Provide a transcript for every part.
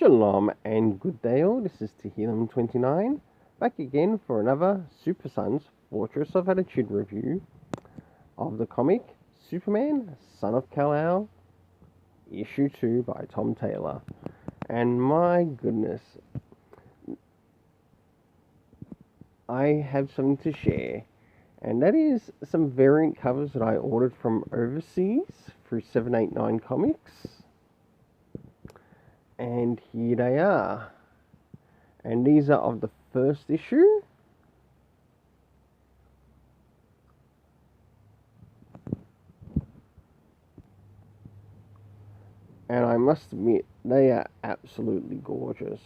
Shalom and good day all, this is Tehillim29, back again for another Super Sons Fortress of Attitude review of the comic Superman, Son of Kal-El, issue 2 by Tom Taylor. And my goodness, I have something to share, and that is some variant covers that I ordered from overseas through 789 Comics. And here they are. And these are of the first issue. And I must admit, they are absolutely gorgeous.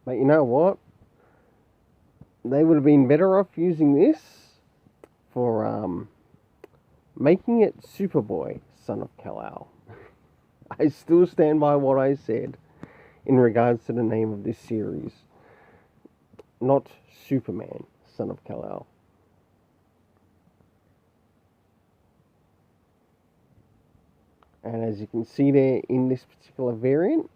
But you know what? They would have been better off using this for making it Superboy, Son of Kal-El. I still stand by what I said in regards to the name of this series. Not Superman, Son of Kal-El. And as you can see there in this particular variant,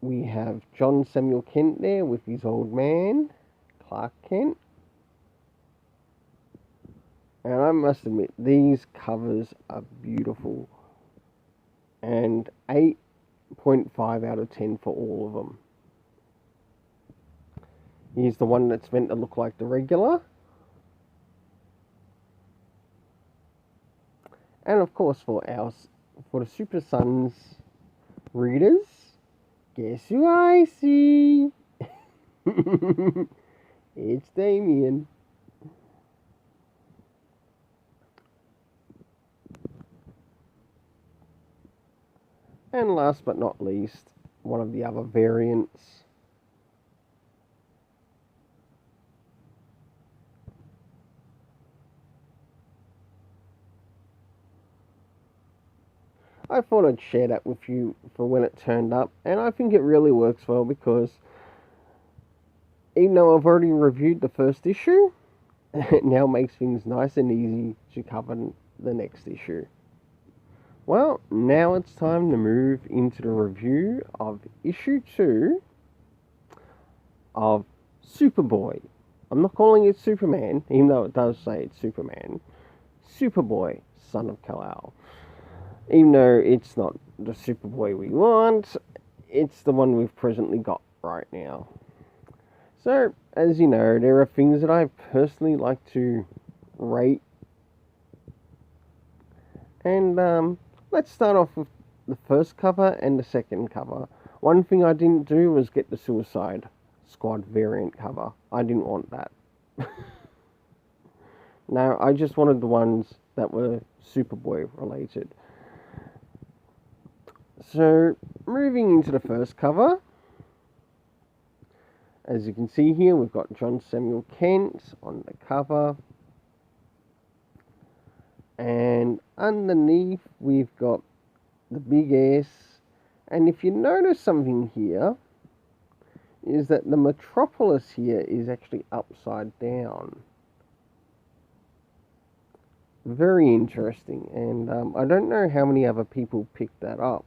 we have John Samuel Kent there with his old man, Clark Kent. And I must admit, these covers are beautiful. And 8.5 out of 10 for all of them. Here's the one that's meant to look like the regular. And of course for the Super Sons readers, guess who I see? It's Damien. And last but not least, one of the other variants. I thought I'd share that with you for when it turned up, and I think it really works well because even though I've already reviewed the first issue, it now makes things nice and easy to cover the next issue. Well, now it's time to move into the review of issue 2 of Superboy. I'm not calling it Superman, even though it does say it's Superman. Superboy, Son of Kal-El. Even though it's not the Superboy we want, it's the one we've presently got right now. So, as you know, there are things that I personally like to rate. And let's start off with the first cover and the second cover. One thing I didn't do was get the Suicide Squad variant cover. I didn't want that. No, I just wanted the ones that were Superboy related. So, moving into the first cover, as you can see here, we've got John Samuel Kent on the cover. And underneath, we've got the big S. And if you notice something here, is that the Metropolis here is actually upside down. Very interesting. And I don't know how many other people picked that up.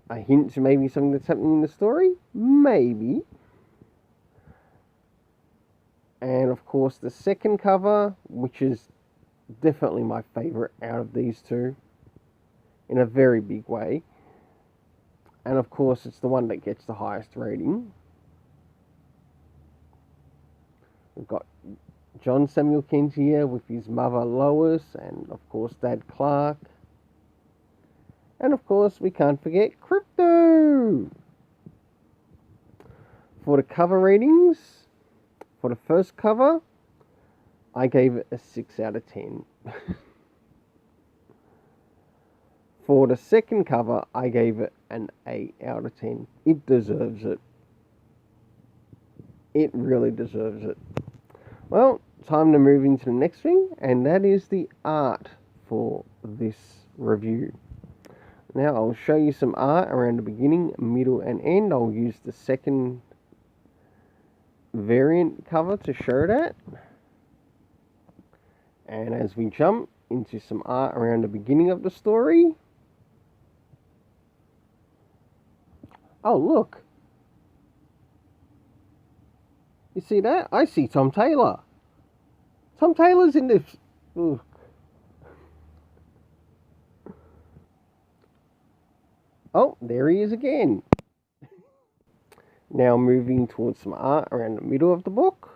A hint to maybe something that's happening in the story? Maybe. And of course the second cover, which is definitely my favourite out of these two, in a very big way. And of course it's the one that gets the highest rating. We've got John Samuel Kent here with his mother Lois, and of course Dad Clark. And of course, we can't forget Crypto! For the cover ratings, for the first cover, I gave it a 6 out of 10. For the second cover, I gave it an 8 out of 10. It deserves it. It really deserves it. Well, time to move into the next thing, and that is the art for this review. Now I'll show you some art around the beginning, middle and end. I'll use the second variant cover to show that. And as we jump into some art around the beginning of the story... Oh, look! You see that? I see Tom Taylor. Tom Taylor's in this. Ugh. Oh, there he is again. Now moving towards some art around the middle of the book.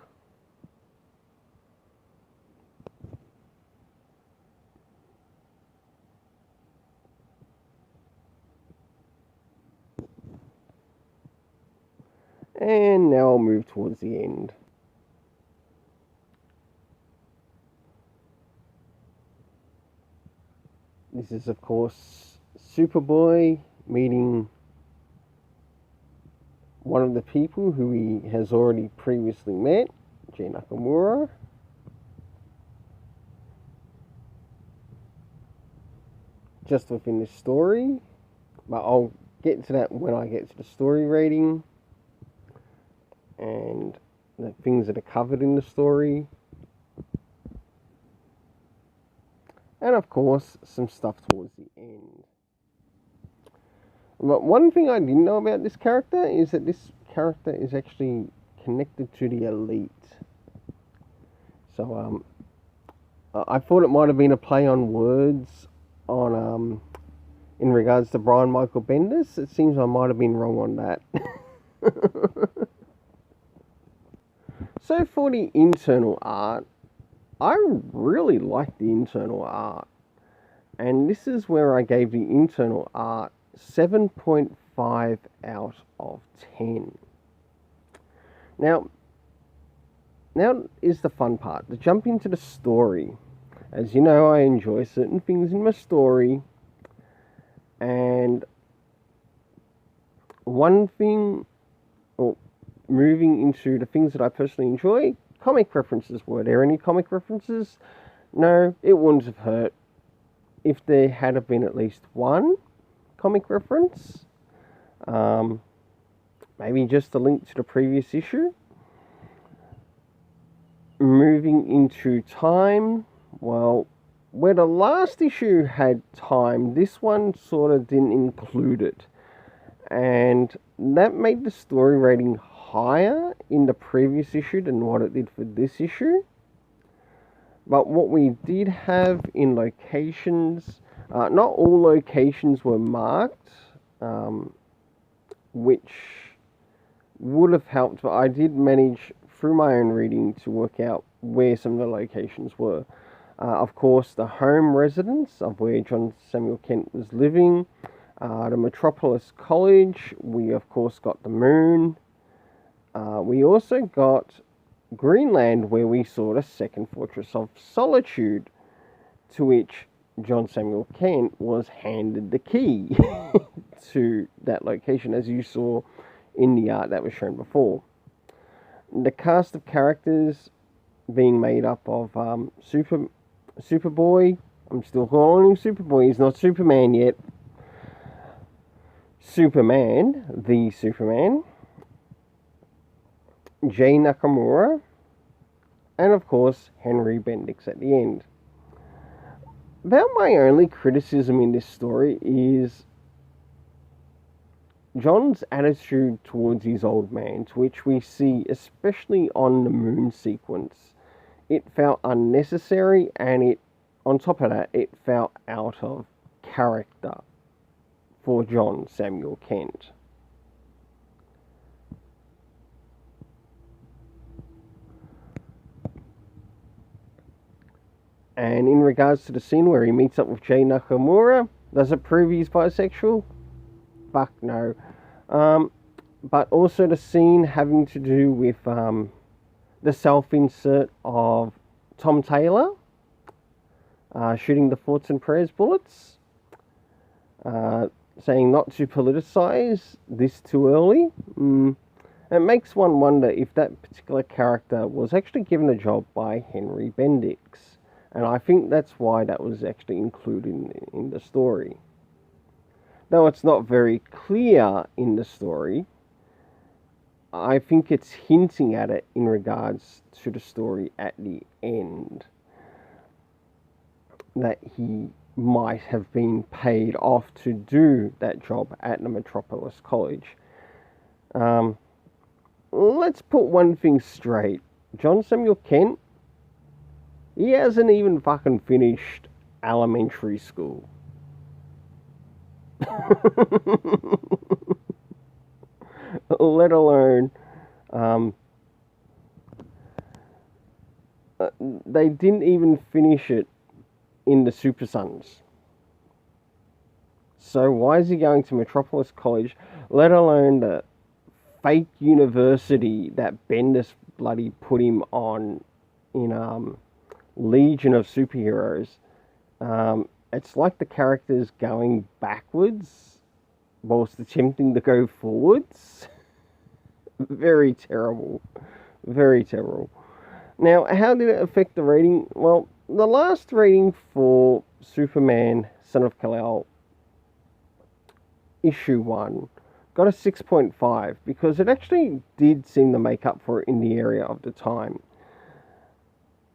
And now I'll move towards the end. This is, of course, Superboy meeting one of the people who he has already previously met, Jay Nakamura. Just within this story, but I'll get to that when I get to the story rating and the things that are covered in the story. And of course, some stuff towards the end. But one thing I didn't know about this character is that this character is actually connected to the Elite. So I thought it might have been a play on words on in regards to Brian Michael Bendis. It seems I might have been wrong on that. So for the internal art, I really like the internal art. And this is where I gave the internal art 7.5 out of 10. Now is the fun part, to jump into the story. As you know, I enjoy certain things in my story. And one thing, or moving into the things that I personally enjoy, comic references. Were there any comic references? No, it wouldn't have hurt if there had been at least one comic reference. Maybe just a link to the previous issue. Moving into time, well, where the last issue had time, this one sort of didn't include it. And that made the story rating higher in the previous issue than what it did for this issue. But what we did have in locations, not all locations were marked, which would have helped, but I did manage through my own reading to work out where some of the locations were. Of course, the home residence of where John Samuel Kent was living, the Metropolis College, we of course got the moon. We also got Greenland, where we saw the second Fortress of Solitude, to which John Samuel Kent was handed the key to that location, as you saw in the art that was shown before. The cast of characters being made up of Superboy. I'm still calling him Superboy. He's not Superman yet. Superman, the Superman. Jay Nakamura. And of course, Henry Bendix at the end. About my only criticism in this story is John's attitude towards his old man, to which we see especially on the moon sequence. It felt unnecessary, and it, on top of that, it felt out of character for John Samuel Kent. And in regards to the scene where he meets up with Jay Nakamura, does it prove he's bisexual? Fuck no. But also the scene having to do with the self-insert of Tom Taylor shooting the thoughts and prayers bullets, saying not to politicize this too early. It makes one wonder if that particular character was actually given a job by Henry Bendix. And I think that's why that was actually included in the story. Though it's not very clear in the story, I think it's hinting at it in regards to the story at the end. that he might have been paid off to do that job at the Metropolis College. Let's put one thing straight. John Samuel Kent, he hasn't even fucking finished elementary school. Let alone, they didn't even finish it in the Super Sons. So why is he going to Metropolis College, let alone the fake university that Bendis bloody put him on in Legion of Superheroes? It's like the character's going backwards whilst attempting to go forwards. Very terrible. Very terrible. Now, how did it affect the rating? Well, the last rating for Superman, Son of Kal-El, issue 1, got a 6.5 because it actually did seem to make up for it in the area of the time.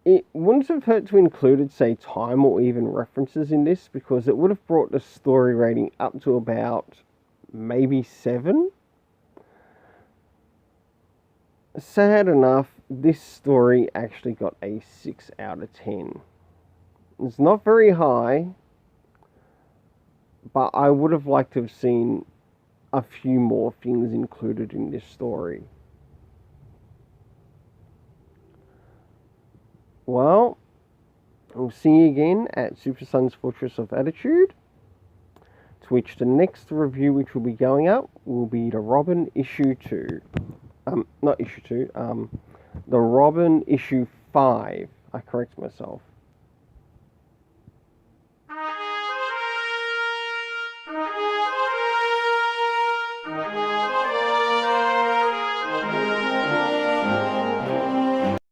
It wouldn't have hurt to include, say, time or even references in this because it would have brought the story rating up to about maybe 7. Sad enough, this story actually got a 6 out of 10. It's not very high, but I would have liked to have seen a few more things included in this story. Well, we'll see you again at Super Sons Fortress of Attitude, to which the next review which will be going up will be the Robin issue 2. Not issue 2, the Robin issue 5. I correct myself.